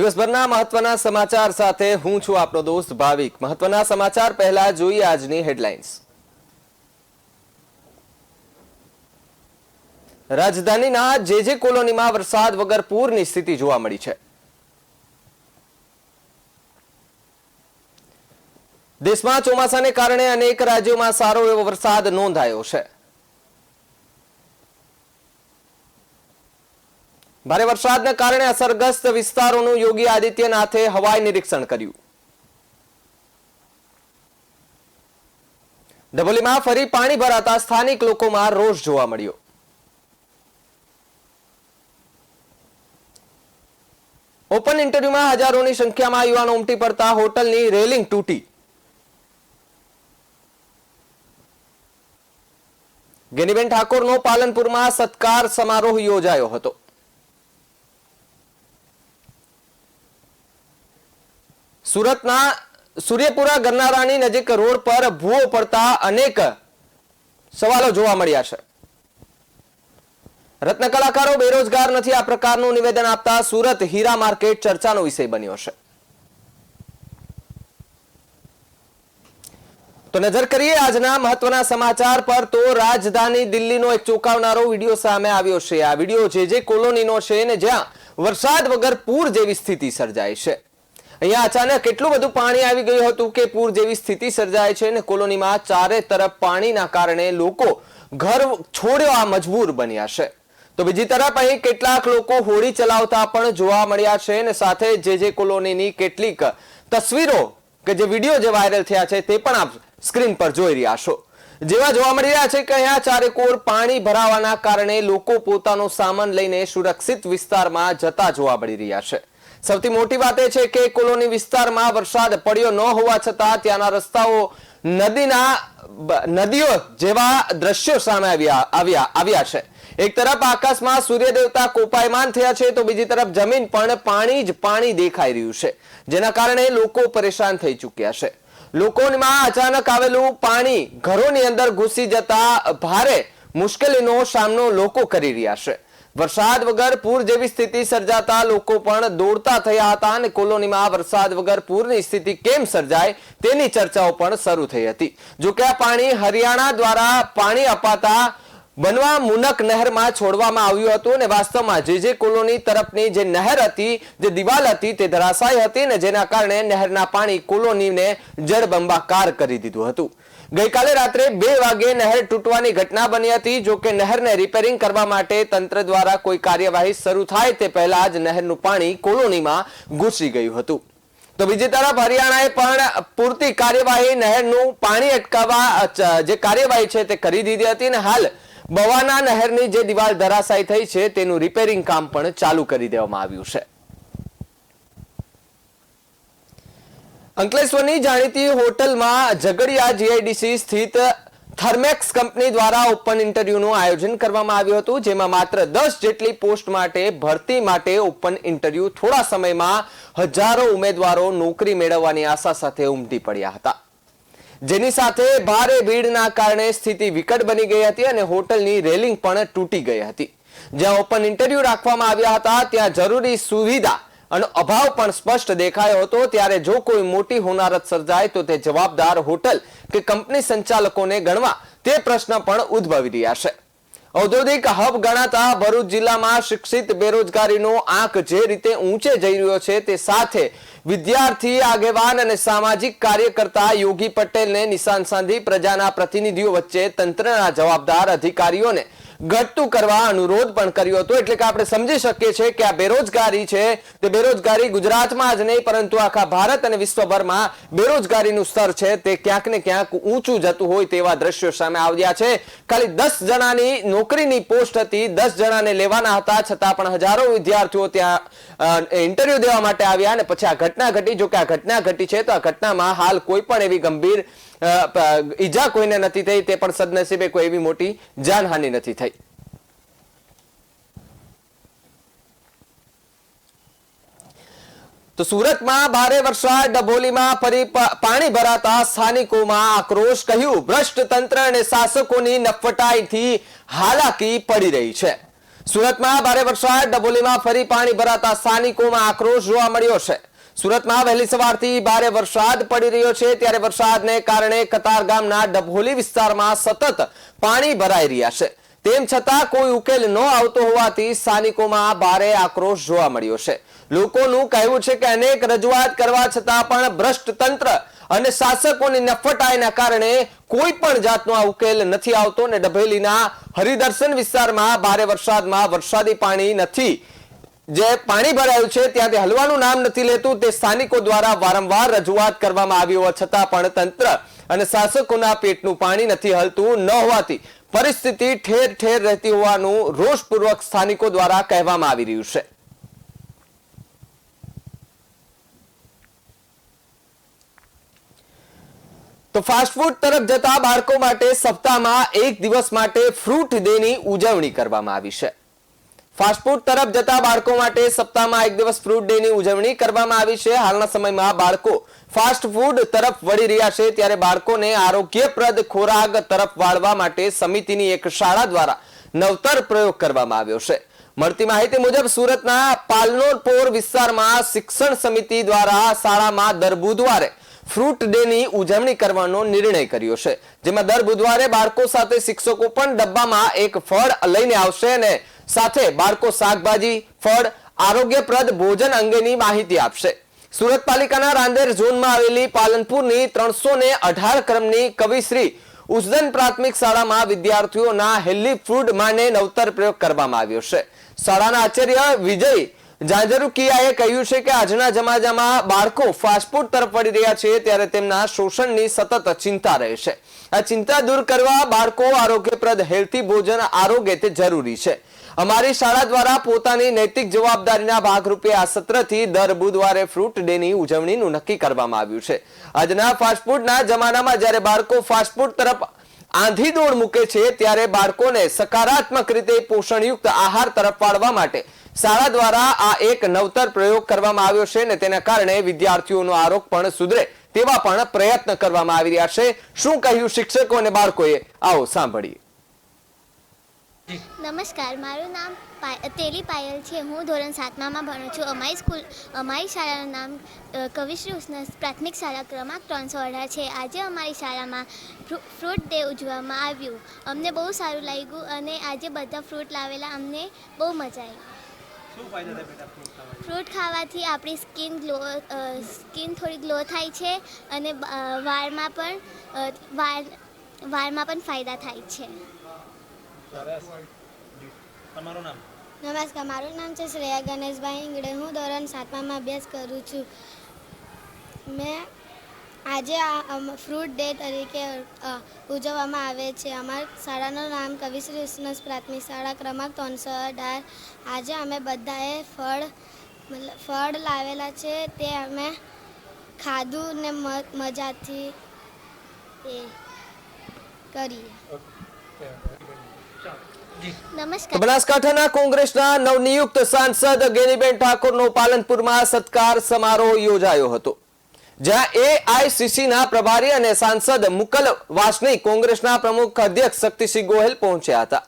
દિવસભરના મહત્વના સમાચાર સાથે હું છું આપનો દોસ્ત ભાવિક। મહત્વના સમાચાર પહેલા જોઈએ આજની હેડલાઇન્સ। રાજધાનીના જે કોલોનીમાં વરસાદ વગર પૂરની સ્થિતિ જોવા મળી છે। દેશમાં ચોમાસાને કારણે અનેક રાજ્યોમાં સારો એવો વરસાદ નોંધાયો છે। ભારે વરસાદને કારણે અસરગ્રસ્ત વિસ્તારોનું યોગી આદિત્યનાથે હવાઈ નિરીક્ષણ કર્યું। ડભોલીમાં ફરી પાણી ભરાતા સ્થાનિક લોકોમાં રોષ જોવા મળ્યો। ઓપન ઇન્ટરવ્યુમાં હજારોની સંખ્યામાં યુવાનો ઉમટી પડતા હોટલની રેલિંગ તૂટી। ગેનીબેન ઠાકોરનો પાલનપુરમાં સત્કાર સમારોહ યોજાયો હતો। સુરતના સૂર્યપુરા ગરનારાની નજીક રોડ પર ભૂવો પડતા અનેક સવાલો જોવા મળ્યા છે। રત્ન કલાકારો બેરોજગાર નથી, આ પ્રકારનું નિવેદન આપતા સુરત હીરા માર્કેટ ચર્ચાનો વિષય બન્યો છે। તો નજર કરીએ આજના મહત્વના સમાચાર પર। તો રાજધાની દિલ્હીનો એક ચોંકાવનારો વિડીયો સામે આવ્યો છે। આ વિડીયો જે કોલોનીનો છે ને જ્યાં વરસાદ વગર પૂર જેવી સ્થિતિ સર્જાય છે। અહીંયા અચાનક એટલું બધું પાણી આવી ગયું હતું કે પૂર જેવી સ્થિતિ સર્જાય છે ને કોલોનીમાં ચારે તરફ પાણીના કારણે લોકો ઘર છોડવા મજબૂર બન્યા છે। તો બીજી તરફ અહીં કેટલાક લોકો હોડી ચલાવતા પણ જોવા મળ્યા છે ને સાથે જે કોલોનીની કેટલીક તસવીરો કે જે વિડીયો જે વાયરલ થયા છે તે પણ આપ સ્ક્રીન પર જોઈ રહ્યા છો। જેવા જોવા મળી રહ્યા છે કે અહીંયા ચારેકોર પાણી ભરાવાના કારણે લોકો પોતાનો સામાન લઈને સુરક્ષિત વિસ્તારમાં જતા જોવા મળી રહ્યા છે। સૌથી મોટી વાત એ છે કે કોલોની વિસ્તારમાં વરસાદ પડ્યો ન હોવા છતાં ત્યાંના રસ્તાઓ નદીઓ જેવા દ્રશ્યો સામે આવ્યા છે। એક તરફ આકાશમાં સૂર્ય દેવતા કોપાયમાન થયા છે તો બીજી તરફ જમીન પણ પાણી જ પાણી દેખાઈ રહ્યું છે, જેના કારણે લોકો પરેશાન થઈ ચૂક્યા છે। લોકોમાં અચાનક આવેલું પાણી ઘરોની અંદર ઘૂસી જતા ભારે મુશ્કેલીનો સામનો લોકો કરી રહ્યા છે। વરસાદ વગર પૂર જેવી સ્થિતિ સર્જાતા લોકો પણ દોડતા થયા હતા અને કોલોનીમાં વરસાદ વગર પૂરની સ્થિતિ કેમ સર્જાય તેની ચર્ચાઓ પણ શરૂ થઈ હતી। જો કે આ પાણી હરિયાણા દ્વારા પાણી અપાતા બનવા મુનક નહેરમાં છોડવામાં આવ્યું હતું અને વાસ્તવમાં જે કોલોની તરફની જે નહેર હતી, જે દિવાલ હતી તે ધરાશાયી હતી ને જેના કારણે નહેરના પાણી કોલોનીને જળબંબાકાર કરી દીધું હતું। ગઈકાલે રાત્રે 2 વાગે નહેર તૂટવાની ઘટના બની હતી। જો કે નહેરને રિપેરિંગ કરવા માટે તંત્ર દ્વારા કોઈ કાર્યવાહી શરૂ થાય તે પહેલા જ નહેરનું પાણી કોલોનીમાં ઘૂસી ગયું હતું। તો બીજી તરફ હરિયાણાએ પણ પૂરતી કાર્યવાહી નહેરનું પાણી અટકાવવા જે કાર્યવાહી છે તે કરી દીધી હતી અને હાલ બવાના નહેરની જે દિવાલ ધરાશાયી થઈ છે તેનું રિપેરિંગ કામ પણ ચાલુ કરી દેવામાં આવ્યું છે। અંકલેશ્વરની જાણીતી હોટલમાં ઝઘડિયા જીઆઈડીસી સ્થિત થર્મેક્સ કંપની દ્વારા ઓપન ઇન્ટરવ્યુનું આયોજન કરવામાં આવ્યું હતું, જેમાં માત્ર 10 જેટલી પોસ્ટ માટે ભરતી માટે ઓપન ઇન્ટરવ્યુ થોડા સમયમાં હજારો ઉમેદવારો નોકરી મેળવવાની આશા સાથે ઉમટી પડ્યા હતા, જેની સાથે ભારે ભીડના કારણે સ્થિતિ વિકટ બની ગઈ હતી અને હોટલની રેલિંગ પણ તૂટી ગઈ હતી। જ્યાં ઓપન ઇન્ટરવ્યુ રાખવામાં આવ્યા હતા ત્યાં જરૂરી સુવિધા અને અભાવ પણ સ્પષ્ટ દેખાયો હતો। ત્યારે જો કોઈ મોટી હોનારત સર્જાય તો તે જવાબદાર હોટલ કે કંપની સંચાલકોને ગણવા તે પ્રશ્ન પણ ઉદ્ભવી રહ્યા છે। ઔદ્યોગિક હબ ગણાતા ભરૂચ જિલ્લામાં શિક્ષિત બેરોજગારીનો આંક જે રીતે ઊંચે જઈ રહ્યો છે તે સાથે વિદ્યાર્થી આગેવાન અને સામાજિક કાર્યકર્તા યોગી પટેલને નિશાન સાધી પ્રજાના પ્રતિનિધિઓ વચ્ચે તંત્રના જવાબદાર અધિકારીઓને ઘટતું કરવા અનુરોધ પણ કર્યો હતો। એટલે કે આપણે સમજી શકીએ છીએ કે આ બેરોજગારી છે તે બેરોજગારી ગુજરાતમાં જ નહીં પરંતુ આખા ભારત અને વિશ્વભરમાં બેરોજગારીનું સ્તર છે તે ક્યાંક ને ક્યાંક ઊંચું જતું હોય તેવા દ્રશ્યો સામે આવ્યા છે। ખાલી 10 જણાની નોકરીની પોસ્ટ હતી, 10 જણાને લેવાના હતા, છતાં પણ હજારો વિદ્યાર્થીઓ ત્યાં ઇન્ટરવ્યુ દેવા માટે આવ્યા અને પછી આ ઘટના ઘટી। જો કે આ ઘટના ઘટી છે તો આ ઘટનામાં હાલ કોઈ પણ એવી ગંભીર ઈજા કોઈને નથી થઈ, તે પણ સદનસીબે કોઈ એવી મોટી જાનહાનિ નથી થઈ। તો સુરતમાં ભારે વરસાદ, ડભોલીમાં ફરી પાણી ભરાતા સ્થાનિકોમાં આક્રોશ। કહ્યું ભ્રષ્ટ તંત્ર અને શાસકોની નફટાઈથી હાલાકી પડી રહી છે। સુરતમાં ભારે વરસાદ, ડભોલીમાં ફરી પાણી ભરાતા સ્થાનિકોમાં આક્રોશ જોવા મળ્યો છે। સુરતમાં વહેલી સવારથી ભારે વરસાદ પડી રહ્યો છે, ત્યારે વરસાદને કારણે કતારગામના ડભોલી વિસ્તારમાં સતત પાણી ભરાઈ રહ્યા છે। તેમ છતાં કોઈ ઉકેલ ન આવતો હોવાથી સ્થાનિકોમાં ભારે આક્રોશ જોવા મળ્યો છે। લોકોનું કહેવું છે કે અનેક રજૂઆત કરવા છતાં પણ ભ્રષ્ટ તંત્ર અને શાસકોની નફટાઈના કારણે કોઈ પણ જાતનો આ ઉકેલ નથી આવતો ને ડભોલીના હરિદર્શન વિસ્તારમાં ભારે વરસાદમાં વરસાદી પાણી નથી, જે પાણી ભરાયું છે ત્યાંથી હલવાનું નામ નથી લેતું। તે સ્થાનિકો દ્વારા વારંવાર રજૂઆત કરવામાં આવી હોવા છતાં પણ તંત્ર અને શાસકોના પેટનું પાણી નથી હલતું ન હોવાથી પરિસ્થિતિ ઠેર ઠેર રહેતી હોવાનું રોષપૂર્વક સ્થાનિકો દ્વારા કહેવામાં આવી રહ્યું છે। તો ફાસ્ટફૂડ તરફ જતા બાળકો માટે સપ્તાહમાં એક દિવસ માટે ફ્રૂટ ડેની ઉજવણી કરવામાં આવી છે। ફાસ્ટફૂડ તરફ જતા બાળકો માટે સપ્તાહમાં એક દિવસ ફ્રૂટ ડેની ઉજવણી કરવામાં આવી છે। હાલના સમયમાં બાળકો ફાસ્ટ ફૂડ તરફ વળી રહ્યા છે, ત્યારે બાળકોને આરોગ્યપ્રદ ખોરાક તરફ વાળવા માટે સમિતિની એક શાળા દ્વારા નવતર પ્રયોગ કરવામાં આવ્યો છે। મળતી માહિતી મુજબ સુરતના પાલનોરપોર વિસ્તારમાં શિક્ષણ સમિતિ દ્વારા શાળામાં દર બુધવારે ફ્રૂટ ડેની ઉજવણી કરવાનો નિર્ણય કર્યો છે, જેમાં દર બુધવારે બાળકો સાથે શિક્ષકો પણ ડબ્બામાં એક ફળ લઈને આવશે અને સાથે બાળકો શાકભાજી, ફળ, આરોગ્યપ્રદ ભોજન અંગેની માહિતી આપશે। સુરત પાલિકાના રાંદેર ઝોનમાં આવેલી પાલનપુરની 318 ક્રમની કવિશ્રી ઉસદન પ્રાથમિક શાળામાં વિદ્યાર્થીઓના હેલ્ધી ફૂડ માટે નવતર પ્રયોગ કરવામાં આવ્યો છે। શાળાના આચાર્ય વિજય જાંજરુકિયાએ કહ્યું છે કે આજના જમાનામાં બાળકો ફાસ્ટફૂડ તરફ વળી રહ્યા છે, ત્યારે તેમના શોષણની સતત ચિંતા રહે છે। આ ચિંતા દૂર કરવા બાળકો આરોગ્યપ્રદ હેલ્ધી ભોજન આરોગ્ય તે જરૂરી છે। અમારી શાળા દ્વારા પોતાની નૈતિક જવાબદારીના ભાગરૂપે આ સત્રથી દર બુધવારે ફ્રૂટ ડેની ઉજવણીનું નક્કી કરવામાં આવ્યું છે। આજના ફાસ્ટફૂડના જમાનામાં જ્યારે બાળકો ફાસ્ટફૂડ તરફ આંધી દોડ મૂકે છે, ત્યારે બાળકોને સકારાત્મક રીતે પોષણયુક્ત આહાર તરફ વાળવા માટે શાળા દ્વારા આ એક નવતર પ્રયોગ કરવામાં આવ્યો છે અને તેના કારણે વિદ્યાર્થીઓનું આરોગ્ય પણ સુધરે તેવા પણ પ્રયત્ન કરવામાં આવી રહ્યા છે। શું કહ્યું શિક્ષકો અને બાળકોએ, આવો સાંભળીએ। નમસ્કાર, મારું નામ તેલી પાયલ છે। હું ધોરણ 7માં ભણું છું। અમારી શાળાનું નામ કવિશ્રી ઉસદન પ્રાથમિક શાળા ક્રમાંક 318 છે। આજે અમારી શાળામાં ફ્રૂટ ડે ઉજવવામાં આવ્યું। અમને બહુ સારું લાગ્યું અને આજે બધા ફ્રૂટ લાવેલા, અમને બહુ મજા આવી। ફ્રૂટ ખાવાથી આપણી સ્કિન થોડી ગ્લો થાય છે અને વાળમાં પણ ફાયદા થાય છે। નમસ્કાર, મારું નામ છે શ્રેયા ગણેશભાઈ ઇંગડે। હું ધોરણ 7માં અભ્યાસ કરું છું। મેં આજે આ ફ્રૂટ ડે તરીકે ઉજવવામાં આવે છે। અમારી શાળાનું નામ કવિશ્રી ઉસદન પ્રાથમિક શાળા ક્રમાંક 318। આજે અમે બધાએ ફળ લાવેલા છે, તે અમે ખાધું ને મજાથી એ કરીએ। નમસ્કાર, બનાસકાંઠાના કોંગ્રેસના નવનિયુક્ત સાંસદ ગેનીબેન ઠાકોરનો પાલનપુરમાં સત્કાર સમારોહ યોજાયો હતો, જ્યાં એઆઈસીસીના પ્રભારી અને સાંસદ મુકુલ વાસનિક, કોંગ્રેસના પ્રમુખ અધ્યક્ષ શક્તિસિંહ ગોહિલ પહોંચ્યા હતા।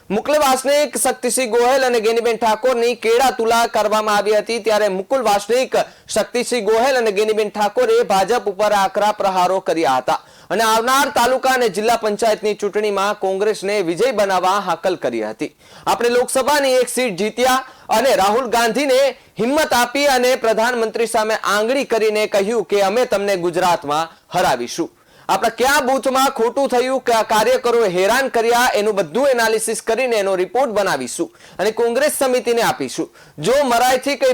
મુકુલ વાસનિક, શક્તિસિંહ ગોહિલ અને ગેનીબેન ઠાકોરની કેળા તુલા કરવામાં આવી હતી, ત્યારે મુકુલ વાસનિક, શક્તિસિંહ ગોહિલ અને ગેનીબેન ઠાકોરે ભાજપ ઉપર આકરા પ્રહારો કર્યા હતા અને આવનાર તાલુકા અને જિલ્લા પંચાયતની ચૂંટણીમાં કોંગ્રેસને વિજય બનાવવા હાકલ કરી હતી। આપણે લોકસભાની એક સીટ જીત્યા અને રાહુલ ગાંધીને હિંમત આપી અને પ્રધાનમંત્રી સામે આંગળી કરીને કહ્યું કે અમે તમને ગુજરાતમાં હરાવીશું। આપણા કયા બૂથમાં ખોટું થયું, કયા કાર્યકરોએ હેરાન કર્યા, એનું બધું એનાલિસિસ કરીને એનો રિપોર્ટ બનાવીશું અને કોંગ્રેસ સમિતિને આપીશું। જો મારાથી કઈ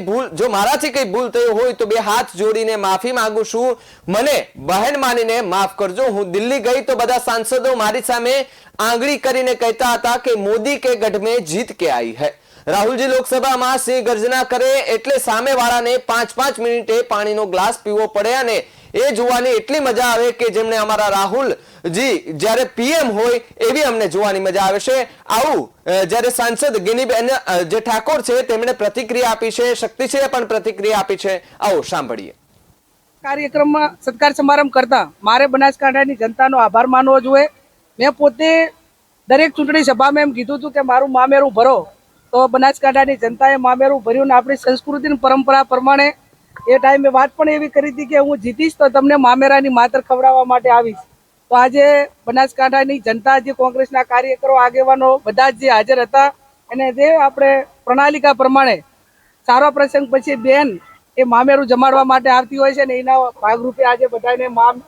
ભૂલ થઈ હોય તો બે હાથ જોડીને માફી માંગુ છું। મને બહેન માનીને માફ કરજો। હું દિલ્હી ગઈ તો બધા સાંસદો મારી સામે આંગળી કરીને કહેતા હતા કે મોદી કે ગઢ में जीत के आई है। રાહુલજી લોકસભામાં સિંહ ગર્જના કરે એટલે સામેવાળાને 5-5 મિનિટે પાણીનો ગ્લાસ પીવો પડે અને એ જોવાની એટલી મજા આવે કે જેમને અમારા રાહુલજી જ્યારે પીએમ હોય એવી અમને જોવાની મજા આવે છે। આવું જ્યારે સાંસદ ગેનીબેન જે ઠાકોર છે તેમણે પ્રતિક્રિયા આપી છે, શક્તિસિંહે પણ પ્રતિક્રિયા આપી છે, આવો સાંભળીએ। કાર્યક્રમમાં સત્કાર સમારંભ કરતા મારે બનાસકાંઠાની જનતાનો આભાર માનવો જોઈએ। મેં પોતે દરેક ચૂંટણી સભામાં એમ કીધું હતું કે મારું મામેરું ભરો તો બનાસકાંઠાની જનતાએ મામેરું ભર્યું ને આપણી સંસ્કૃતિ અને પરંપરા પ્રમાણે એ ટાઈમે વાત પણ એવી કરી હતી કે હું જીતીશ તો તમને મામેરાની માતર ખવડાવવા માટે આવીશ. તો આજે બનાસકાંઠાની જનતા, જે કોંગ્રેસના કાર્યકરો, આગેવાનો બધા જ જે હાજર હતા, અને જે આપણે પ્રણાલિકા પ્રમાણે સારો પ્રસંગ પછી બેન એ મામેરું જમાડવા માટે આવતી હોય છે ને, એના ભાગરૂપે આજે બધાને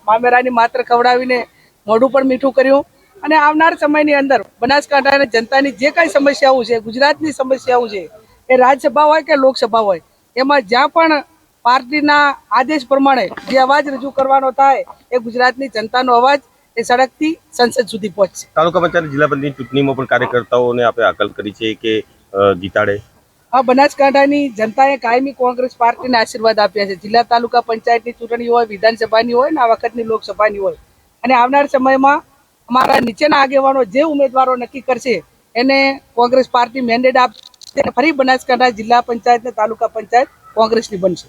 મામેરાની માતર ખવડાવીને મોઢું પણ મીઠું કર્યું. અને આવનાર સમયની અંદર બનાસકાંઠાની જનતાની જે કાંઈ સમસ્યાઓ છે, ગુજરાતની સમસ્યાઓ છે, એ રાજ્યસભા હોય કે લોકસભા હોય, એમાં જ્યાં પણ પાર્ટીના આદેશ પ્રમાણે જે અવાજ રજૂ કરવાનો થાય, એ ગુજરાતની જનતાનો અવાજ એ સડકથી સંસદ સુધી પહોંચશે. તાલુકા પંચાયત જિલ્લા પંચાયતની ચૂંટણીમાં પણ કાર્યકર્તાઓને આપણે હાકલ કરી છે કે જીતાડે. આ બનાસકાંઠાની જનતાએ કાયમી કોંગ્રેસ પાર્ટીને આશીર્વાદ આપ્યા છે. જિલ્લા તાલુકા પંચાયતની ચૂંટણી હોય, વિધાનસભાની હોય ને આ વખતની લોકસભાની હોય, અને આવનાર સમયમાં અમારા નીચેના આગેવાનો જે ઉમેદવારો નક્કી કરશે એને કોંગ્રેસ પાર્ટી મેન્ડેટ આપશે. ફરી બનાસકાંઠા જિલ્લા પંચાયત ને તાલુકા પંચાયત કોંગ્રેસની બનશે.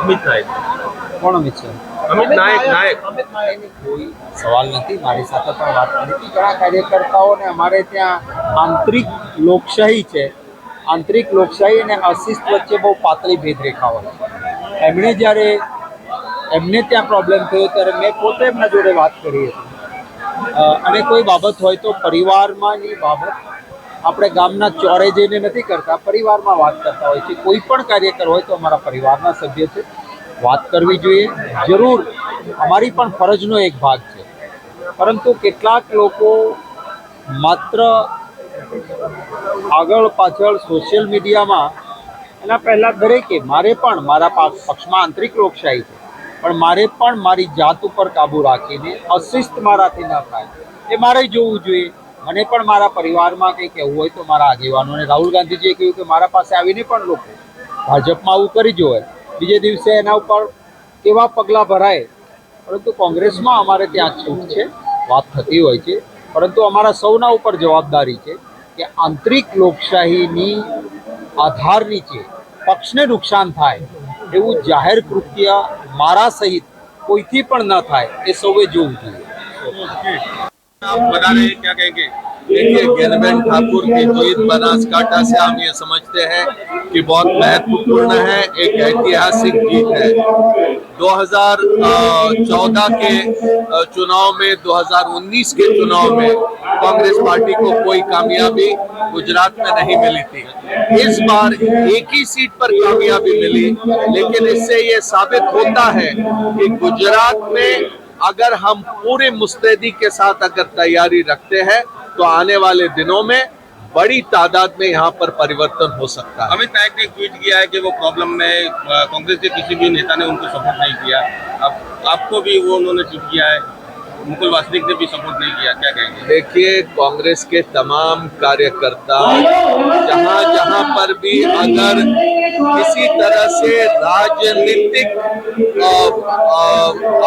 અમિત નાયક કોઈ સવાલ નથી. મારી સાથે પણ વાત કરી હતી. ઘણા કાર્યકર્તાઓને અમારે ત્યાં આંતરિક લોકશાહી છે, આંતરિક લોકશાહી અને અશિસ્ત વચ્ચે બહુ પાતળી ભેદરેખા હોય. એમને ત્યાં પ્રોબ્લેમ થયો ત્યારે મેં પોતે એમના જોડે વાત કરી હતી. અને કોઈ બાબત હોય તો પરિવારમાંની બાબત આપણે ગામના ચોરે જઈને નથી કરતા, પરિવારમાં વાત કરતા હોય છે. કોઈ પણ કાર્યકર હોય તો અમારા પરિવારના સભ્ય છે, વાત કરવી જોઈએ. જરૂર અમારી પણ ફરજનો એક ભાગ છે. પરંતુ કેટલાક લોકો માત્ર આગળ પાછળ સોશિયલ મીડિયામાં, એના પહેલાં દરેકે મારે પણ મારા પક્ષમાં આંતરિક લોકશાહી છે, પણ મારે પણ મારી જાત ઉપર કાબૂ રાખીને અશિસ્ત મારાથી ન થાય એ મારે જોવું જોઈએ. મને પણ મારા પરિવારમાં કંઈ કહેવું હોય તો મારા આગેવાનોને, રાહુલ ગાંધીજીએ કહ્યું કે મારા પાસે આવીને પણ લોકો ભાજપમાં આવું કરી જોવે, બીજે દિવસે એના ઉપર કેવા પગલાં ભરાય. પરંતુ કોંગ્રેસમાં અમારે ત્યાં છૂટ છે, વાત થતી હોય છે. પરંતુ અમારા સૌના ઉપર જવાબદારી છે કે આંતરિક લોકશાહીની આધાર નીચે પક્ષને નુકસાન થાય એવું જાહેર કૃત્ય મારા સહિત કોઈથી પણ ન થાય એ સૌએ જોવું જોઈએ. आप बता रहे हैं, क्या कहेंगे? देखिए, ज्ञानबेन ठाकुर की जीत बनासकांठा से हम ये समझते हैं कि बहुत महत्वपूर्ण है, एक ऐतिहासिक जीत है। 2014 के चुनाव में, 2019 के चुनाव में कांग्रेस पार्टी को कोई कामयाबी गुजरात में नहीं मिली थी। इस बार एक ही सीट पर कामयाबी मिली, लेकिन इससे ये साबित होता है कि गुजरात में अगर हम पूरी मुस्तैदी के साथ अगर तैयारी रखते हैं तो आने वाले दिनों में बड़ी तादाद में यहाँ पर परिवर्तन हो सकता है। अमित नायक ने ट्वीट किया है कि वो प्रॉब्लम में कांग्रेस के किसी भी नेता ने उनको सपोर्ट नहीं किया। अब आपको भी वो उन्होंने ट्वीट किया है, मुकुल वासनिक ने भी सपोर्ट नहीं किया, क्या कहेंगे? देखिए, कांग्रेस के तमाम कार्यकर्ता जहाँ जहाँ पर भी अगर किसी तरह से राजनीतिक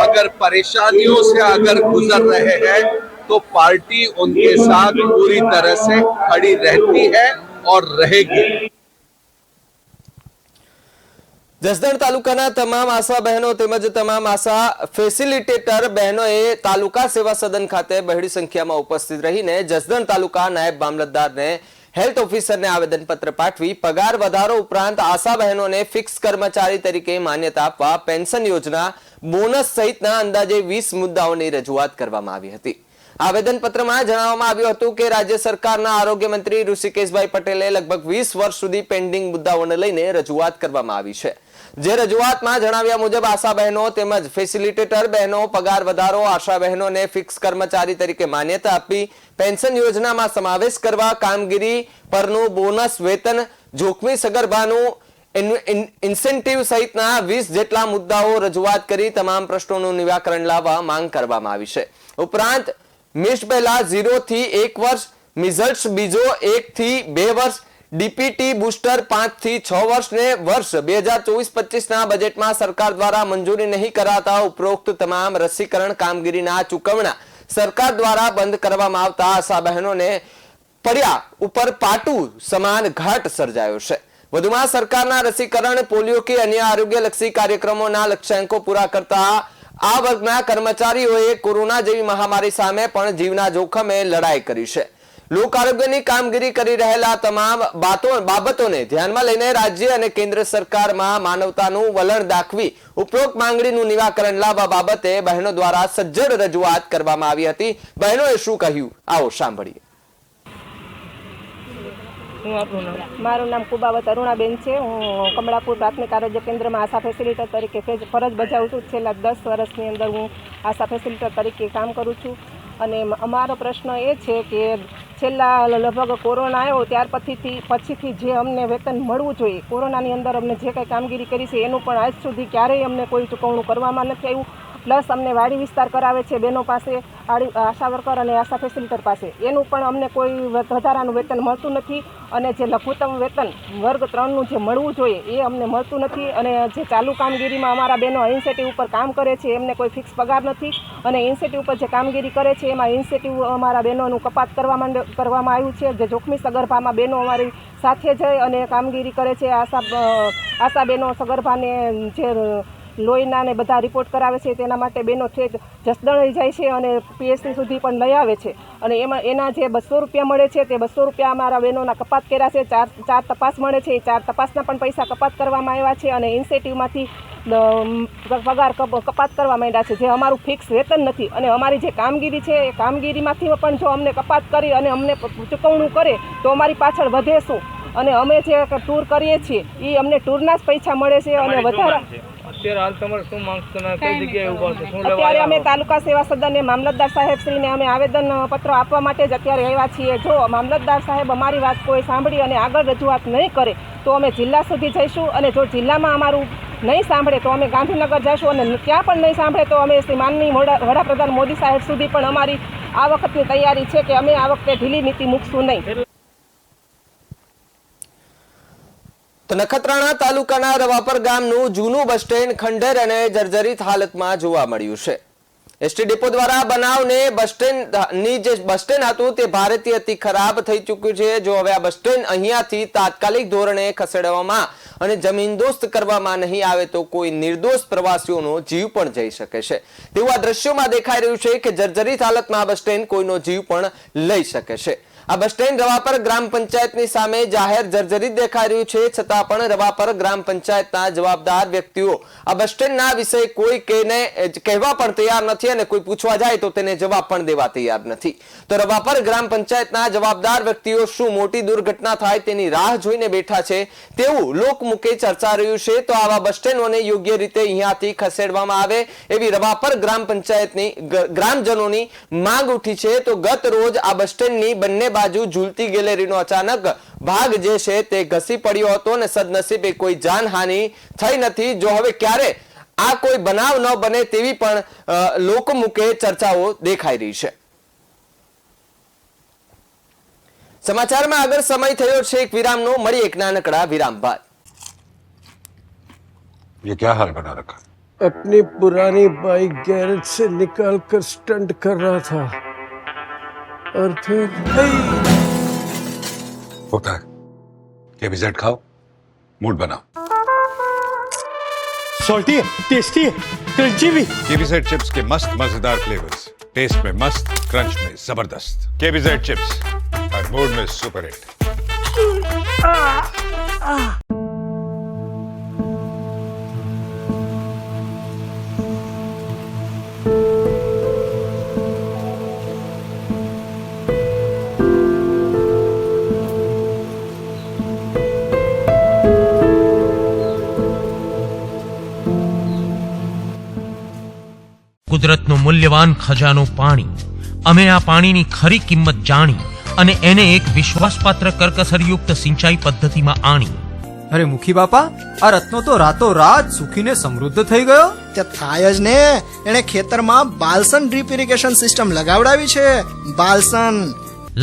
अगर परेशानियों से अगर गुजर रहे हैं तो पार्टी उनके साथ पूरी तरह से खड़ी रहती है और रहेगी। જસદણ તાલુકાના તમામ આશા બહેનો તેમજ તમામ આશા ફેસિલિટેટર બહેનોએ તાલુકા સેવા સદન ખાતે બહોળી સંખ્યામાં ઉપસ્થિત રહીને જસદણ તાલુકા નાયબ મામલતદારને, હેલ્થ ઓફિસરને આવેદનપત્ર પાઠવી પગાર વધારો ઉપરાંત આશા બહેનોને ફિક્સ કર્મચારી તરીકે માન્યતા આપવા પેન્શન યોજના, બોનસ સહિતના અંદાજે 20 મુદ્દાઓની રજૂઆત કરવામાં આવી હતી. આવેદનપત્રમાં જણાવવામાં આવ્યું હતું કે રાજ્ય સરકારના આરોગ્ય મંત્રી ઋષિકેશભાઈ પટેલે લગભગ 20 વર્ષ સુધી પેન્ડિંગ મુદ્દાઓને લઈને રજૂઆત કરવામાં આવી છે. જે રજૂઆતમાં જણાવ્યા મુજબ આશા બહેનો તેમજ ફેસિલિટેટર બહેનો પગાર વધારો, આશા બહેનોને ફિક્સ કર્મચારી તરીકે માન્યતા આપી પેન્શન યોજનામાં સમાવેશ કરવા, કામગીરી પરનું બોનસ, વેતન, જોખમી સગર્ભાનું ઇન્સેન્ટિવ સહિતના 20 જેટલા મુદ્દાઓ રજૂઆત કરી તમામ પ્રશ્નોનું નિરાકરણ લાવવા માંગ કરવામાં આવી છે. ઉપરાંત મિસ્ડ પહેલા 0 થી 1 વર્ષ, મિઝલ્સ બીજો 1 થી 2 વર્ષ, ડીપીટી બુસ્ટર 5 થી 6 વર્ષ ને વર્ષ 2024-25 ના બજેટમાં સરકાર દ્વારા મંજૂરી નહીં કરાતા ઉપરોક્ત તમામ રસીકરણ કામગીરીના ચૂકવણા સરકાર દ્વારા બંધ કરવામાં આવતા આશા બહેનોને પડ્યા ઉપર પાટું સમાન ઘાટ સર્જાયો છે. વધુમાં સરકારના રસીકરણ, પોલિયો કે અન્ય આરોગ્યલક્ષી કાર્યક્રમોના લક્ષ્યાંકો પૂરા કરતા આ વર્ગના કર્મચારીઓએ કોરોના જેવી મહામારી સામે પણ જીવના જોખમે લડાઈ કરી છે. લોક આરોગ્યની કામગીરી કરી રહેલા તમામ બાબતોને ધ્યાનમાં લઈને રાજ્ય અને કેન્દ્ર સરકારમાં માનવતાનું વલણ દાખવી ઉપરોક્ત માંગણીનું નિરાકરણ લાવવા બાબતે બહેનો દ્વારા સજ્જડ રજૂઆત કરવામાં આવી હતી. બહેનોએ શું કહ્યું આવો સાંભળીએ. મારું નામ કુબાવત અરુણાબેન છે. હું કમળાપુર પ્રાથમિક આરોગ્ય કેન્દ્રમાં આશા ફેસિલિટર તરીકે ફરજ બજાવું છું. છેલ્લા 10 વર્ષની અંદર હું આશા ફેસિલિટર તરીકે કામ કરું છું. અને અમારો પ્રશ્ન એ છે કે છેલ્લા લગભગ કોરોના આવ્યો ત્યાર પછીથી જે અમને વેતન મળવું જોઈએ, કોરોનાની અંદર અમને જે કંઈ કામગીરી કરી છે એનું પણ આજ સુધી ક્યારેય અમને કોઈ ચૂકવણું કરવામાં નથી આવ્યું. પ્લસ અમને વાડી વિસ્તાર કરાવે છે બહેનો પાસે, આશા વર્કર અને આશા ફેસિલિટર પાસે, એનું પણ અમને કોઈ વધારાનું વેતન મળતું નથી. અને જે લઘુત્તમ વેતન વર્ગ 3નું જે મળવું જોઈએ એ અમને મળતું નથી. અને જે ચાલુ કામગીરીમાં અમારા બહેનો ઇન્સેન્ટિવ ઉપર કામ કરે છે એમને કોઈ ફિક્સ પગાર નથી. અને ઇન્સેન્ટિવ ઉપર જે કામગીરી કરે છે એમાં ઇન્સેન્ટિવ અમારા બહેનોનું કપાત કરવામાં આવ્યું છે. જે જોખમી સગર્ભામાં બહેનો અમારી સાથે જઈ અને કામગીરી કરે છે. આશા બહેનો સગર્ભાને જે લોહીના ને બધા રિપોર્ટ કરાવે છે તેના માટે બહેનો જસદણ જાય છે અને પીએચસી સુધી પણ લઈ આવે છે. અને એના જે 200 રૂપિયા મળે છે તે 200 રૂપિયા અમારા બહેનોના કપાત કર્યા છે. ચાર તપાસ મળે છે, એ 4 તપાસના પણ પૈસા કપાત કરવામાં આવ્યા છે. અને ઇન્સેન્ટિવમાંથી પગાર કપાત કરવા માંડ્યા છે, જે અમારું ફિક્સ વેતન નથી. અને અમારી જે કામગીરી છે એ કામગીરીમાંથી પણ જો અમને કપાત કરી અને અમને ચૂકવણું કરે તો અમારી પાછળ વધે શું? અને અમે જે ટૂર કરીએ છીએ એ અમને ટૂરના જ પૈસા મળે છે. અને વધારે અત્યારે અમે તાલુકા સેવા સદને મામલતદાર સાહેબ શ્રીને અમે આવેદન પત્ર આપવા માટે જ અત્યારે આવ્યા છીએ. જો મામલતદાર સાહેબ અમારી વાત કોઈ સાંભળી અને આગળ રજૂઆત નહીં કરે તો અમે જિલ્લા સુધી જઈશું. અને જો જિલ્લામાં અમારું નહીં સાંભળે તો અમે ગાંધીનગર જઈશું. અને ત્યાં પણ નહીં સાંભળે તો અમે શ્રી માનનીય વડાપ્રધાન મોદી સાહેબ સુધી પણ અમારી આ વખતની તૈયારી છે કે અમે આ વખતે ઢીલી નીતિ મૂકશું નહીં. તો નખત્રાણા તાલુકાના રવાપર ગામનું જૂનું બસ સ્ટેન્ડ ખંડેર અને જર્જરિત હાલતમાં જોવા મળ્યું છે. એસટી ડેપો દ્વારા બનાવને બસ સ્ટેન્ડની જે બસ સ્ટેન્ડ હતું તે ભારેથી અતિ ખરાબ થઈ ચૂક્યું છે. જો હવે આ બસ સ્ટેન્ડ અહીંયાથી તાત્કાલિક ધોરણે ખસેડવામાં અને જમીનદોસ્ત કરવામાં નહીં આવે તો કોઈ નિર્દોષ પ્રવાસીઓનો જીવ પણ જઈ શકે છે તેવું આ દ્રશ્યોમાં દેખાઈ રહ્યું છે કે જર્જરિત હાલતમાં બસ સ્ટેન્ડ કોઈનો જીવ પણ લઈ શકે છે. આ બસ સ્ટેન્ડ રવાપર ગ્રામ પંચાયતની સામે જાહેર જર્જરિત દેખાઈ રહ્યું છે. છતાં પણ રવાપર ગ્રામ પંચાયતના જવાબદાર વ્યક્તિઓ આ બસ સ્ટેન્ડના વિશે કોઈ કહેવા પણ તૈયાર નથી અને કોઈ પૂછવા જાય તો તેને જવાબ પણ દેવા તૈયાર નથી. તો રવાપર ગ્રામ પંચાયતના જવાબદાર વ્યક્તિઓ શું મોટી દુર્ઘટના થાય તેની રાહ જોઈને બેઠા છે તેવું લોકમુખે ચર્ચા રહ્યું છે. તો આવા બસ સ્ટેન્ડોને યોગ્ય રીતે અહીંયાથી ખસેડવામાં આવે એવી રવાપર ગ્રામ પંચાયતની ગ્રામજનોની માંગ ઉઠી છે. તો ગત રોજ આ બસ સ્ટેન્ડની બંને બાજુ ઝૂલતી ગેલેરીનો અચાનક ભાગ જે છે તે ઘસી પડ્યો હતો અને સદનસીબે કોઈ જાનહાનિ થઈ નથી. જો હવે ક્યારે આ કોઈ બનાવ ન બને તેવી પણ લોકમુખે ચર્ચાઓ દેખાઈ રહી છે. સમાચારમાં આગળ સમય થયો છે એક વિરામનો. મળી એક નાનકડા વિરામ બાદ. ये क्या हाल बना रखा? अपनी पुरानी बाइक गैरेज से निकाल कर स्टंट कर रहा था और फिर होता है. केबीजेड खाओ, मूड बनाओ. सॉल्टी है, टेस्टी है, क्रंची भी. केबीजेड चिप्स के मस्त मजेदार फ्लेवर्स, टेस्ट में मस्त, क्रंच में जबरदस्त. केबीजेड चिप्स हर मूड में सुपर हिट. કુદરતનો મૂલ્યવાન ખજાનો પાણી. અમે આ પાણીની ખરી કિંમત જાણી અને એને એક વિશ્વાસપાત્ર કરકસરયુક્ત સિંચાઈ પદ્ધતિમાં આણી. અરે મુખી બાપા, આ રત્નો તો રાતોરાત સુખીને સમૃદ્ધ થઈ ગયો. તે થાય જ ને, એણે ખેતરમાં બાલસન ડ્રીપ ઇરિગેશન સિસ્ટમ લગાવડાવી છે. બાલસન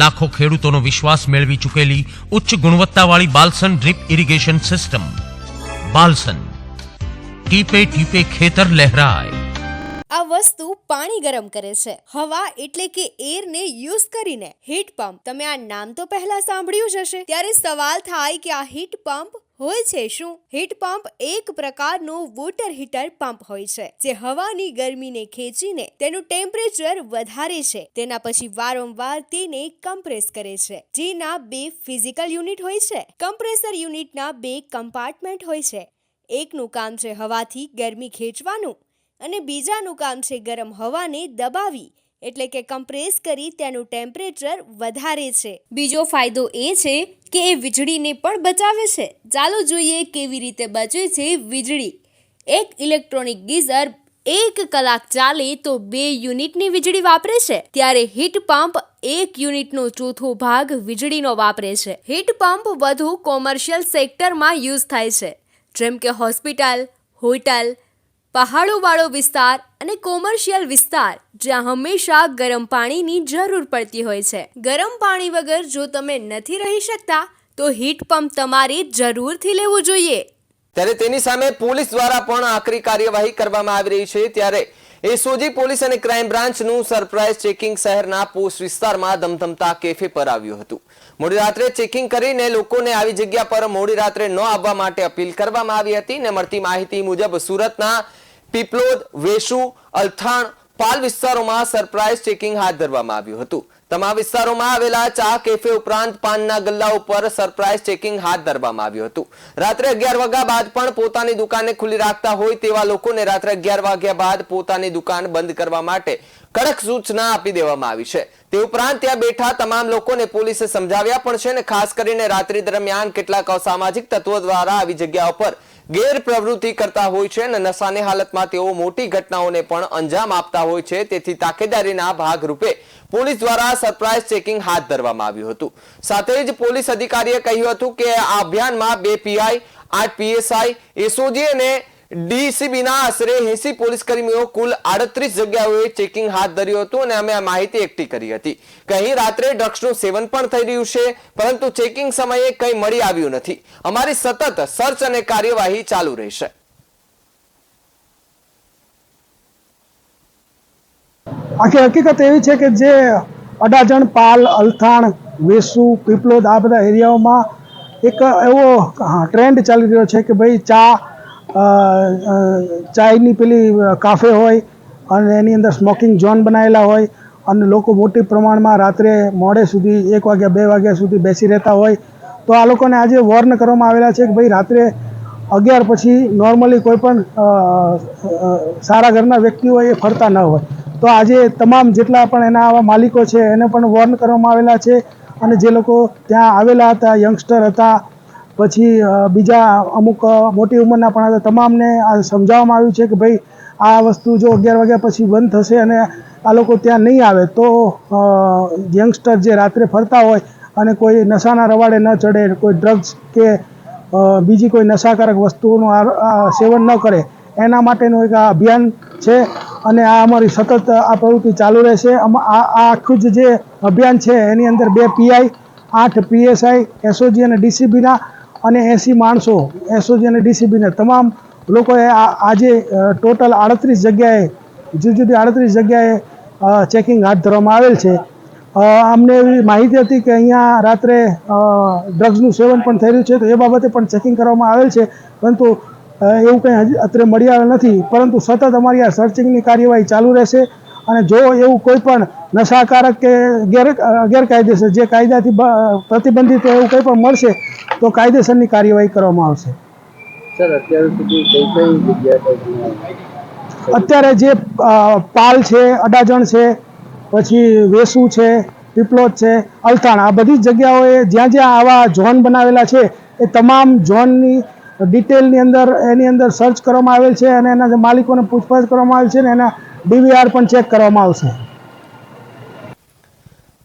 લાખો ખેડૂતોનો વિશ્વાસ મેળવી ચૂકેલી ઉચ્ચ ગુણવત્તાવાળી બાલસન ડ્રીપ ઇરિગેશન સિસ્ટમ. બાલસન, ટીપે ટીપે ખેતર લહેરાય. આ વસ્તુ પાણી ગરમ કરે છે. હવા એટલે કે એરને યુઝ કરીને હીટ પંપ. તમે આ નામ તો પહેલા સાંભળ્યું જ હશે. ત્યારે સવાલ થાય કે આ હીટ પંપ હોય છે શું? હીટ પંપ એક પ્રકારનો વોટર હીટર પંપ હોય છે જે હવાની ગરમીને ખેંચીને તેનું ટેમ્પરેચર વધારે છે. તેના પછી વારંવાર તેને કમ્પ્રેસ કરે છે. જેના 2 ફિઝિકલ યુનિટ હોય છે. કમ્પ્રેસર યુનિટના 2 કમ્પાર્ટમેન્ટ હોય છે. એકનું કામ છે હવાથી ગરમી ખેંચવાનું અને બીજાનું કામ છે ગરમ હવાને દબાવી એટલે કે કમ્પ્રેસ કરી તેનું ટેમ્પરેચર વધારે છે. બીજો ફાયદો એ છે કે એ વીજળીને પણ બચાવે છે. ચાલો જોઈએ કેવી રીતે બચે છે વીજળી. એક ઇલેક્ટ્રોનિક ગીઝર 1 કલાક ચાલે તો 2 યુનિટની વીજળી વાપરે છે. ત્યારે હીટ પંપ 1 યુનિટનો ચોથો ભાગ વીજળીનો વાપરે છે. હીટ પંપ વધુ કોમર્શિયલ સેક્ટરમાં યુઝ થાય છે, જેમ કે હોસ્પિટલ, હોટલ, પહાડોવાળો વિસ્તાર અને કોમર્શિયલ વિસ્તાર જ્યાં હંમેશા ગરમ પાણીની જરૂર પડતી હોય છે. ગરમ પાણી વગર જો તમે નથી રહી શકતા તો હીટ પંપ તમારે જરૂરથી લેવું જોઈએ. ત્યારે તેની સામે પોલીસ દ્વારા પણ આકરી કાર્યવાહી કરવામાં આવી રહી છે. ત્યારે એસઓજી પોલીસ અને ક્રાઇમ બ્રાન્ચનું સરપ્રાઇઝ ચેકિંગ શહેરના પોસ્ટ વિસ્તારમાં ધમધમતા કેફે પર આવ્યું હતું. મોડી રાત્રે ચેકિંગ કરીને લોકોને આવી જગ્યા પર મોડી રાત્રે ન આવવા માટે અપીલ કરવામાં આવી હતી. ને મળતી માહિતી મુજબ સુરતના પીપલોદ, વેસુ, અલથાણ, પાલ વિસ્તારોમાં સરપ્રાઇઝ ચેકિંગ હાથ ધરવામાં આવ્યું હતું. તમામ વિસ્તારોમાં આવેલા ચા કેફે ઉપરાંત પાનના ગલ્લા ઉપર સરપ્રાઇઝ ચેકિંગ હાથ ધરવામાં આવ્યું હતું. રાત્રે 11 વાગ્યા બાદ પણ પોતાની દુકાને ખુલ્લી રાખતા હોય તેવા લોકોને રાત્રે 11 વાગ્યા બાદ પોતાની દુકાન બંધ કરવા માટે કડક સૂચના આપી દેવામાં આવી છે. તે ઉપરાંત ત્યાં બેઠા તમામ લોકોને પોલીસે સમજાવ્યા પણ છે અને ખાસ કરીને રાત્રિ દરમિયાન કેટલાક અસામાજિક તત્વો દ્વારા આવી જગ્યા ઉપર ગેરપ્રવૃત્તિ કરતા હોય છે અને નશાની હાલતમાં તેઓ મોટી ઘટનાઓને પણ અંજામ આપતા હોય છે. તેથી તાકેદારીના ભાગરૂપે પોલીસ દ્વારા સરપ્રાઇઝ ચેકિંગ હાથ ધરવામાં આવ્યું હતું. સાથે જ પોલીસ અધિકારીએ કહ્યું હતું કે આ અભિયાનમાં 2 પીઆઈ, 8 પીએસઆઈ, એસઓજી અને ડીસીબીના આશરે 80 પોલીસ કર્મીઓ કુલ 38 જગ્યાઓએ ચેકિંગ હાથ ધર્યું હતું અને અમે આ માહિતી એકઠી કરી હતી કે અહીં રાત્રે ડ્રગ્સનું સેવન પણ થઈ રહ્યું છે, પરંતુ ચેકિંગ સમયે કંઈ મળી આવ્યું નથી. અમારી સતત સર્ચ અને કાર્યવાહી ચાલુ રહેશે. આખી હકીકત એવી છે કે જે અડાજણ, પાલ, અલથાણ, વેસુ, પીપલોદ આ બધા એરિયાઓમાં એક એવો ટ્રેન્ડ ચાલી રહ્યો છે કે ભાઈ ચાયની પેલી કાફે હોય અને એની અંદર સ્મોકિંગ ઝોન બનાવેલા હોય અને લોકો મોટી પ્રમાણમાં રાત્રે મોડે સુધી 1 વાગ્યા 2 વાગ્યા સુધી બેસી રહેતા હોય. તો આ લોકોને આજે વોર્ન કરવામાં આવેલા છે કે ભાઈ રાત્રે 11 પછી નોર્મલી કોઈ પણ સારા ઘરના વ્યક્તિ હોય એ ફરતા ન હોય. તો આજે તમામ જેટલા પણ એના આવા માલિકો છે એને પણ વોર્ન કરવામાં આવેલા છે અને જે લોકો ત્યાં આવેલા હતા, યંગસ્ટર હતા, પછી બીજા અમુક મોટી ઉંમરના પણ હતા, તમામને આ સમજાવવામાં આવ્યું છે કે ભાઈ આ વસ્તુ જો 11 વાગ્યા પછી બંધ થશે અને આ લોકો ત્યાં નહીં આવે તો યંગસ્ટર જે રાત્રે ફરતા હોય અને કોઈ નશાના રવાડે ન ચડે, કોઈ ડ્રગ્સ કે બીજી કોઈ નશાકારક વસ્તુઓનું સેવન ન કરે એના માટેનું એક આ અભિયાન છે અને આ અમારી સતત આ પ્રવૃત્તિ ચાલુ રહેશે. આ આખું જે અભિયાન છે એની અંદર 2 પીઆઈ, 8 પીએસઆઈ, એસઓજી અને ડીસીબીના અને 80 માણસો એસઓજી અને ડીસીબીના તમામ લોકોએ આજે ટોટલ 38 જગ્યાએ જુદી 38 જગ્યાએ ચેકિંગ હાથ ધરવામાં આવેલ છે. અમને એવી માહિતી હતી કે અહીંયા રાત્રે ડ્રગ્સનું સેવન પણ થઈ રહ્યું છે, તો એ બાબતે પણ ચેકિંગ કરવામાં આવેલ છે, પરંતુ એવું કંઈ હજી અત્યારે મળી આવેલ નથી. પરંતુ સતત અમારી આ સર્ચિંગની કાર્યવાહી ચાલુ રહેશે અને જો એવું કોઈ પણ નશાકારક કે ગેરકાયદેસર જે કાયદાથી પ્રતિબંધિત એવું કંઈ પણ મળશે તો કાયદેસરની કાર્યવાહી કરવામાં આવશે. સર અત્યાર સુધી કઈ જગ્યાએ અત્યારે જે પાલ છે, અડાજણ છે, પછી વેસુ છે, પીપલોદ છે, અલથાણ આ બધી જગ્યાઓએ જ્યાં જ્યાં આવા ઝોન બનાવેલા છે એ તમામ ઝોનની ડિટેલની અંદર એની અંદર સર્ચ કરવામાં આવેલ છે અને એના માલિકોને પૂછપરછ કરવામાં આવેલ છે અને એના ડીવીઆર પણ ચેક કરવામાં આવશે.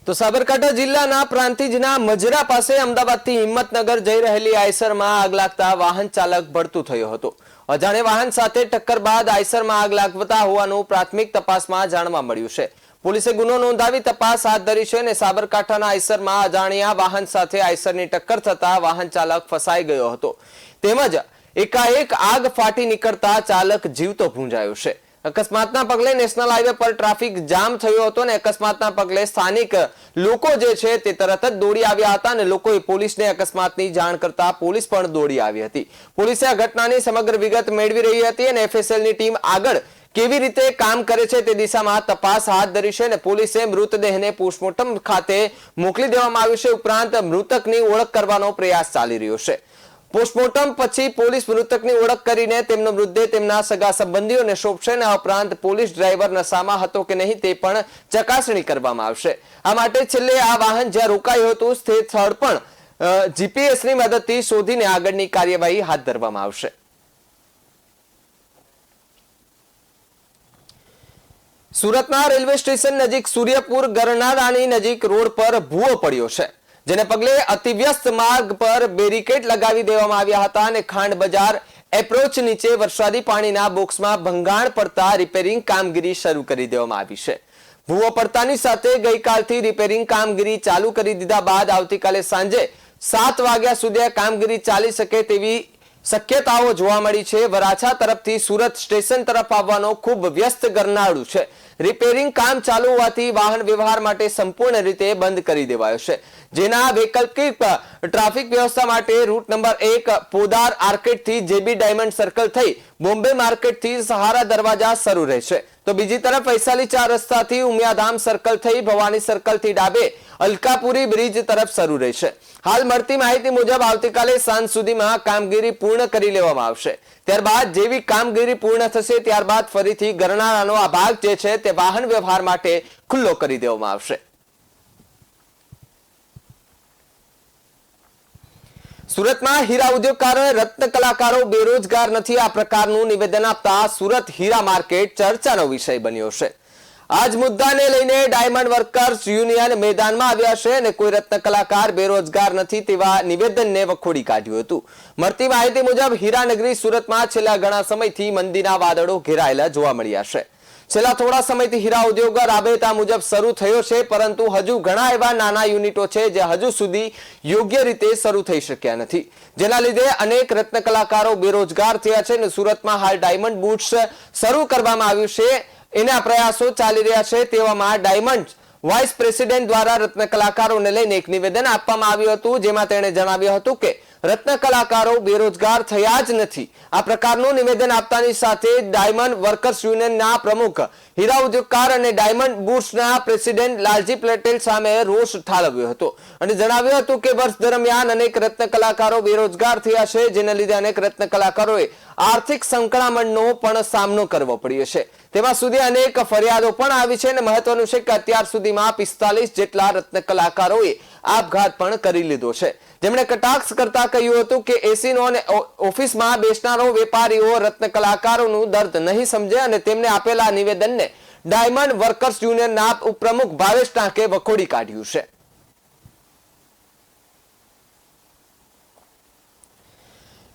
તો સાબરકાંઠા જિલ્લાના પ્રાંતિજના મજરા પાસે અમદાવાદથી હિંમતનગર જઈ રહેલી આઈસરમાં આગ લાગતા વાહન ચાલક ભડતું થયો હતો. અજાણે વાહન સાથે ટક્કર બાદ આઈસરમાં આગ લાગતા હોવાનું પ્રાથમિક તપાસમાં જાણવા મળ્યું છે. પોલીસે ગુનો નોંધાવી તપાસ હાથ ધરી છે અને સાબરકાંઠાના આઈસરમાં અજાણ્યા વાહન સાથે આઈસરની ટક્કર થતા વાહન ચાલક ફસાઈ ગયો હતો તેમજ એકાએક આગ ફાટી નીકળતા ચાલક જીવતો ભૂંજાયો છે. અકસ્માતના પગલે નેશનલ હાઈવે પર ટ્રાફિક જામ થયો હતો અને અકસ્માતના પગલે સ્થાનિક લોકો જે છે તે તરત જ દોડી આવ્યા હતા અને લોકોએ પોલીસને અકસ્માતની જાણ કરતા પોલીસ પણ દોડી આવી હતી. પોલીસે આ ઘટનાની સમગ્ર વિગત મેળવી રહી હતી અને FSLની ટીમ આગળ કેવી રીતે કામ કરે છે તે દિશામાં તપાસ હાથ ધરી છે અને પોલીસે મૃતદેહને પોસ્ટમોર્ટમ ખાતે મોકલી દેવામાં આવ્યું છે. ઉપરાંત મૃતકની ઓળખ કરવાનો પ્રયાસ ચાલી રહ્યો છે. પોસ્ટમોર્ટમ પછી પોલીસ મૃતકની ઓળખ કરીને તેમનો મૃતદેહ તેમના સગા સંબંધીઓને સોંપશે અને આ ઉપરાંત પોલીસ ડ્રાઈવર નશામાં હતો કે નહીં તે પણ ચકાસણી કરવામાં આવશે. આ માટે છેલ્લે આ વાહન જ્યાં રોકાયું હતું તે સ્થળ પણ જીપીએસની મદદથી શોધીને આગળની કાર્યવાહી હાથ ધરવામાં આવશે. સુરતના રેલવે સ્ટેશન નજીક સૂર્યપુર ગરનાળાની નજીક રોડ પર ભૂવો પડ્યો છે, જેને પગલે અતિવ્યસ્ત માર્ગ પર બેરિકેડ લગાવી દેવામાં આવ્યા હતા અને ખાંડ બજાર એપ્રોચ નીચે વરસાદી પાણીના બોક્સમાં ભંગાણ પડતા રિપેરિંગ કામગીરી શરૂ કરી દેવામાં આવી છે. ભૂવો પડતાની સાથે ગઈકાલથી રિપેરિંગ કામગીરી ચાલુ કરી દીધા બાદ આવતીકાલે સાંજે 7 વાગ્યા સુધી કામગીરી ચાલી શકે તેવી શક્યતાઓ જોવા મળી છે. વરાછા તરફથી સુરત સ્ટેશન તરફ આવવાનો ખૂબ વ્યસ્ત ગરનાળું છે. રિપેરિંગ કામ ચાલુ હોવાથી વાહન વ્યવહાર માટે સંપૂર્ણ રીતે બંધ કરી દેવાયો છે, જેના વૈકલ્પિક ટ્રાફિક વ્યવસ્થા માટે રૂટ નંબર 1 પોદાર આર્કેડ થી જેબી ડાયમંડ સર્કલ થઈ બોમ્બે માર્કેટ થી સહારા દરવાજા શરૂ રહેશે, તો બીજી તરફ વૈશાલી 4 રસ્તાથી ઉમિયાધામ સર્કલ થઈ ભવાની સર્કલ થી ડાબે અલકાપુરી બ્રિજ તરફ શરૂ રહેશે. હાલ મળતી માહિતી મુજબ આવતીકાલે સાંજ સુધીમાં કામગીરી પૂર્ણ કરી લેવામાં આવશે. ત્યારબાદ જેવી કામગીરી પૂર્ણ થશે ત્યારબાદ ફરીથી ગરનાળાનો આ ભાગ જે છે તે વાહન વ્યવહાર માટે ખુલ્લો કરી દેવામાં આવશે. સુરતમાં હીરા ઉદ્યોગકારો રત્ન કલાકારો બેરોજગાર નથી આ પ્રકારનું નિવેદન આપતા સુરત હીરા માર્કેટ ચર્ચાનો વિષય બન્યો છે. આજ મુદ્દાને લઈને ડાયમંડ વર્કર્સ યુનિયન મેદાનમાં આવ્યા છે અને કોઈ રત્ન કલાકાર બેરોજગાર નથી તેવા નિવેદનને વખોડી કાઢ્યું હતું. મળતી માહિતી મુજબ હીરાનગરી સુરતમાં છેલ્લા ઘણા સમયથી મંદીના વાદળો ઘેરાયેલા જોવા મળ્યા છે. છેલ્લા થોડા સમયથી હીરા ઉદ્યોગ રાબેતા મુજબ શરૂ થયો છે, પરંતુ હજુ ઘણા એવા નાના યુનિટો છે જે હજુ સુધી યોગ્ય રીતે શરૂ થઈ શક્યા નથી, જેના લીધે અનેક રત્ન કલાકારો બેરોજગાર થયા છે અને સુરતમાં હાલ ડાયમંડ બુટ્સ શરૂ કરવામાં આવ્યું છે. એના પ્રયાસો ચાલી રહ્યા છે. તેવામાં ડાયમંડ વાઇસ પ્રેસિડેન્ટ દ્વારા રત્ન કલાકારોને લઈને એક નિવેદન આપવામાં આવ્યું હતું, જેમાં તેણે જણાવ્યું હતું કે રત્ન કલાકારો બેરોજગાર થયા જ નથી. આ પ્રકારનું નિવેદન આપતાની સાથે ડાયમંડ વર્કર્સ યુનિયનના પ્રમુખ હીરા ઉદ્યોગકાર અને ડાયમંડ બુટ્સના પ્રેસિડેન્ટ લાલજી પટેલ સામે રોષ ઠાલવ્યો હતો અને જણાવ્યું હતું કે વર્ષ દરમિયાન અનેક રત્ન કલાકારો બેરોજગાર થયા છે, જેના લીધે અનેક રત્ન કલાકારોએ આર્થિક સંકળામણનો પણ સામનો કરવો પડ્યો છે. તેમાં સુધી અનેક ફરિયાદો પણ આવી છે અને મહત્વનું છે કે અત્યાર સુધીમાં 45 જેટલા રત્ન કલાકારોએ આપઘાત પણ કરી લીધો છે, જેમણે કટાક્ષ કરતા કહ્યું હતું કે એસીનો અને ઓફિસમાં બેસનારો વેપારીઓ રત્ન કલાકારોનું દર્દ નહીં સમજે અને તેમને આપેલા નિવેદનને ડાયમંડ વર્કર્સ યુનિયનના ઉપપ્રમુખ ભાવેશ ટાંકે વખોડી કાઢ્યું છે.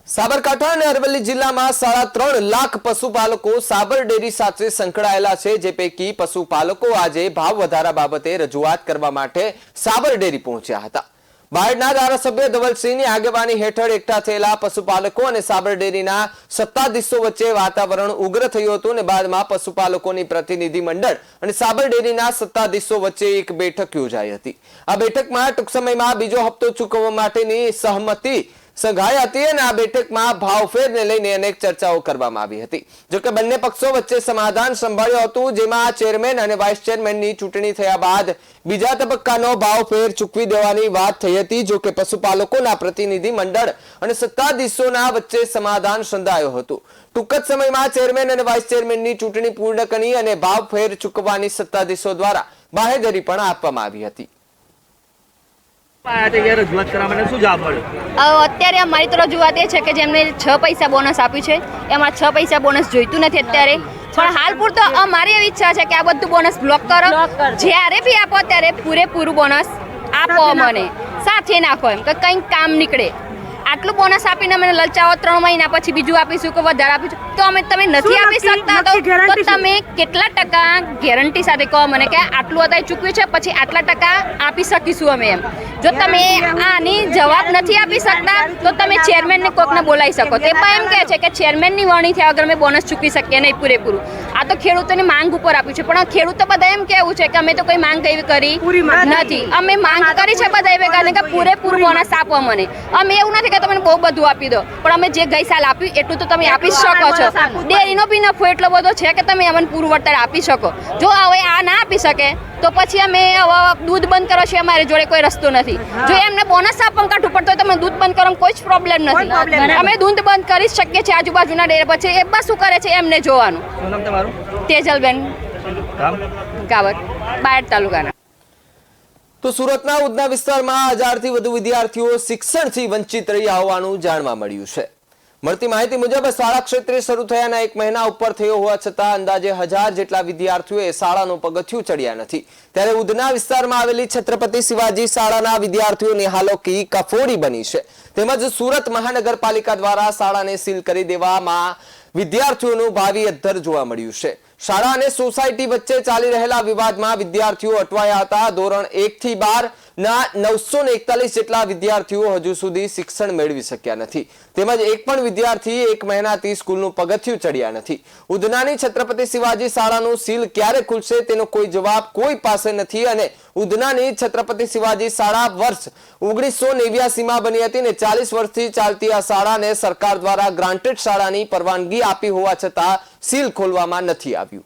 સાબરકાંઠા અને અરવલ્લી જિલ્લામાં 3.5 લાખ પશુપાલકો સાબર ડેરી સાથે સંકળાયેલા છે, જે પૈકી પશુપાલકો આજે ભાવ વધારા બાબતે રજૂઆત કરવા માટે સાબર ડેરી પહોંચ્યા હતા. બાયડના ધારાસભ્ય ધવલસિંહની આગેવાની હેઠળ એકઠા થયેલા પશુપાલકો અને સાબર ડેરીના સત્તાધીશો વચ્ચે વાતાવરણ ઉગ્ર થયું હતું અને બાદમાં પશુપાલકોની પ્રતિનિધિ મંડળ અને સાબર ડેરીના સત્તાધીશો વચ્ચે એક બેઠક યોજાઈ હતી. આ બેઠકમાં ટૂંક સમયમાં બીજો હપ્તો ચૂકવવા માટેની સહમતિ સંઘાઈ હતી અને આ બેઠકમાં ભાવફેરને લઈને અનેક ચર્ચાઓ કરવામાં આવી હતી. જોકે બંને પક્ષો વચ્ચે સમાધાન સંભાળ્યું હતું, જેમાં ચેરમેન અને વાઇસ ચેરમેનની ચૂંટણી થયા બાદ બીજા તબક્કાનો ભાવફેર ચૂકવી દેવાની વાત થઈ હતી. જોકે પશુપાલકોના પ્રતિનિધિ મંડળ અને સત્તાધીશોના વચ્ચે સમાધાન સંધાયું હતું. ટૂંક જ સમયમાં ચેરમેન અને વાઇસ ચેરમેનની ચૂંટણી પૂર્ણ કરી અને ભાવફેર ચૂકવવાની સત્તાધીશો દ્વારા બાહેધરી પણ આપવામાં આવી હતી. અત્યારે અમારી તો રજૂઆત એ છે કે જેમને 6 પૈસા બોનસ આપ્યું છે એમાં 6 પૈસા બોનસ જોઈતું નથી અત્યારે, પણ હાલ પૂરતો અમારી એવી ઈચ્છા છે કે આ બધું બોનસ બ્લોક કરો. જ્યારે બી આપો ત્યારે પૂરેપૂરું બોનસ આપો, મને સાથે નાખો, એમ કે કંઈક કામ નીકળે. આટલું બોનસ આપીને અમને લલચાવો 3 મહિના પછી બીજું આપીશું કે વધારે આપીશું, તો અમે તમે નથી આપી શકતા તો તમે કેટલા ટકા ગેરંટી સાથે કહો મને કે આટલું અત્યારે ચૂકવ્યું છે પછી આટલા ટકા આપી શકીશું અમે એમ. જો તમે આની જવાબ નથી આપી શકતા તો તમે ચેરમેનને કોકને બોલાવી શકો. તે પણ એમ કહે છે કે ચેરમેનની વરણી થયા વગર અમે બોનસ ચૂકવી શકીએ નહીં પૂરેપૂરું. આ તો ખેડૂતોની માંગ ઉપર આપ્યું છે, પણ ખેડૂતો બધા એમ કહેવું છે કે અમે તો કોઈ માંગ એવી કરી નથી. અમે માંગ કરી છે બધા એવી કારણ કે પૂરેપૂરું બોનસ આપો મને. અમે એવું નથી કે તમે બહુ બધું આપી દો, પણ અમે જે ગઈ સાલ આપ્યું એટલું તો તમે આપી શકો છો. ડેરીનો બી નફો એટલો બધો છે કે તમે અમને પૂરું વળતર આપી શકો. જો હવે આ ના આપી શકે તો પછી અમે દૂધ બંધ કરો છે, અમારી જોડે કોઈ રસ્તો નથી. જો એમને બોનસ આપવાનું કાઢવું પડતો હોય તો તમે દૂધ બંધ કરો કોઈ જ પ્રોબ્લેમ નથી. અમે દૂધ બંધ કરી શકીએ છીએ આજુબાજુના ડેરે. પછી એ બસ શું કરે છે એમને જોવાનું. તેજલબેન કાવત, બાયડ તાલુકાના. તો સુરતના ઉધના વિસ્તારમાં 1000થી વધુ વિદ્યાર્થીઓ શિક્ષણથી વંચિત રહ્યા હોવાનું જાણવા મળ્યું છે. મળતી માહિતી મુજબ શાળા ક્ષેત્રે શરૂ થયાના 1 મહિના ઉપર થયો હોવા છતાં અંદાજે 1000 જેટલા વિદ્યાર્થીઓએ શાળાનું પગથિયું ચડ્યા નથી. ત્યારે ઉધના વિસ્તારમાં આવેલી છત્રપતિ શિવાજી શાળાના વિદ્યાર્થીઓની હાલત કફોડી બની છે. તેમજ સુરત મહાનગરપાલિકા દ્વારા શાળાને સીલ કરી દેવામાં વિદ્યાર્થીઓનું ભાવિ અધ્ધર જોવા મળ્યું છે. શાળા અને સોસાયટી વચ્ચે ચાલી રહેલા વિવાદમાં વિદ્યાર્થીઓ અટવાયા હતા. ધોરણ 1 થી 12 ના 941 જેટલા વિદ્યાર્થીઓ હજુ સુધી શિક્ષણ મેળવી શક્યા નથી. તેમજ એક પણ વિદ્યાર્થી 1 મહિનાથી સ્કૂલનું પગથિયું ચડ્યા નથી. ઉધનાની છત્રપતિ શિવાજી શાળાનું સીલ ક્યારે ખુલશે તેનો કોઈ જવાબ કોઈ પાસે નથી. અને ઉધનાની છત્રપતિ શિવાજી શાળા વર્ષ 1989 માં બની હતી ને 40 વર્ષથી ચાલતી આ શાળાને સરકાર દ્વારા ગ્રાન્ટેડ શાળાની પરવાનગી આપી હોવા છતાં સીલ ખોલવામાં નથી આવ્યું.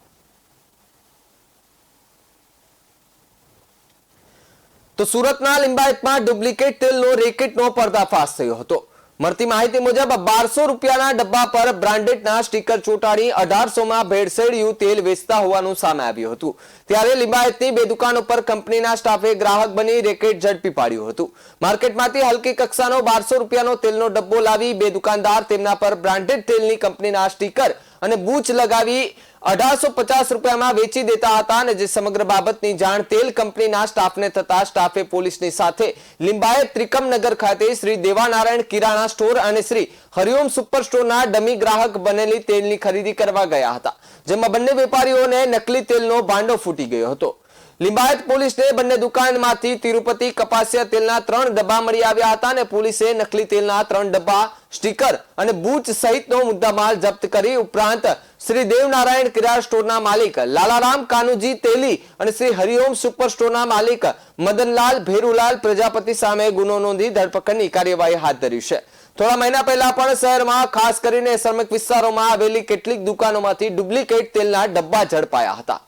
તો સુરતના લિંબાયતમાં ડુપ્લિકેટ તેલનો રેકેટનો પર્દાફાશ થયો હતો. મળતી માહિતી મુજબ 1200 રૂપિયાના ડબ્બા પર બ્રાન્ડેડના સ્ટીકર ચોંટાડી 1800 માં ભેળસેળિયું તેલ વેચતા હોવાનું સામે આવ્યું હતું. ત્યારે લિંબાયતની 2 દુકાનો પર કંપનીના સ્ટાફે ગ્રાહક બની રેકેટ ઝડપી પાડ્યું હતું. માર્કેટમાંથી હલકી કક્ષાનો 1200 રૂપિયાનો તેલનો ડબ્બો લાવી 2 દુકાનદાર તેમના પર બ્રાન્ડેડ તેલની કંપનીના સ્ટીકર અને બૂચ લગાવી 1850 રૂપિયામાં વેચી દેતા હતા. અને જે સમગ્ર બાબતની જાણ તેલ કંપનીના સ્ટાફને થતા સ્ટાફે પોલીસની સાથે લિંબાયત ત્રિકમનગર ખાતે શ્રી દેવાનારાયણ કિરાણા સ્ટોર અને શ્રી હરિઓમ સુપર સ્ટોરના ડમી ગ્રાહક બનેલી તેલની ખરીદી કરવા ગયા હતા. જેમાં બંને વેપારીઓને નકલી તેલનો ભાંડો ફૂટી ગયો હતો. લિંબાયત પોલીસને બંને દુકાનમાંથી તિરુપતિ કપાસિયા તેલના 3 ડબ્બા મળી આવ્યા હતા. અને પોલીસે નકલી તેલના 3 ડબ્બા, સ્ટીકર અને બૂચ સહિતનો મુદ્દામાલ જપ્ત કરી ઉપરાંત શ્રી દેવનારાયણ કિરાણા સ્ટોરના માલિક લાલારામ કાનુજી તેલી અને શ્રી હરિઓમ સુપર સ્ટોરના માલિક મદનલાલ ભેરુલાલ પ્રજાપતિ સામે ગુનો નોંધી ધરપકડની કાર્યવાહી હાથ ધરી છે. થોડા મહિના પહેલા પણ શહેરમાં ખાસ કરીને શ્રમિક વિસ્તારોમાં આવેલી કેટલીક દુકાનોમાંથી ડુપ્લિકેટ તેલના ડબ્બા ઝડપાયા હતા.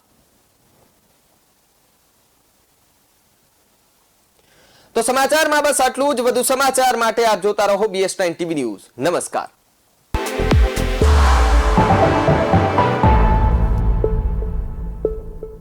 તો સમાચારમાં બસ આટલું જ. વધુ સમાચાર માટે આપ જોતા રહો BS9 TV ન્યૂઝ. નમસ્કાર.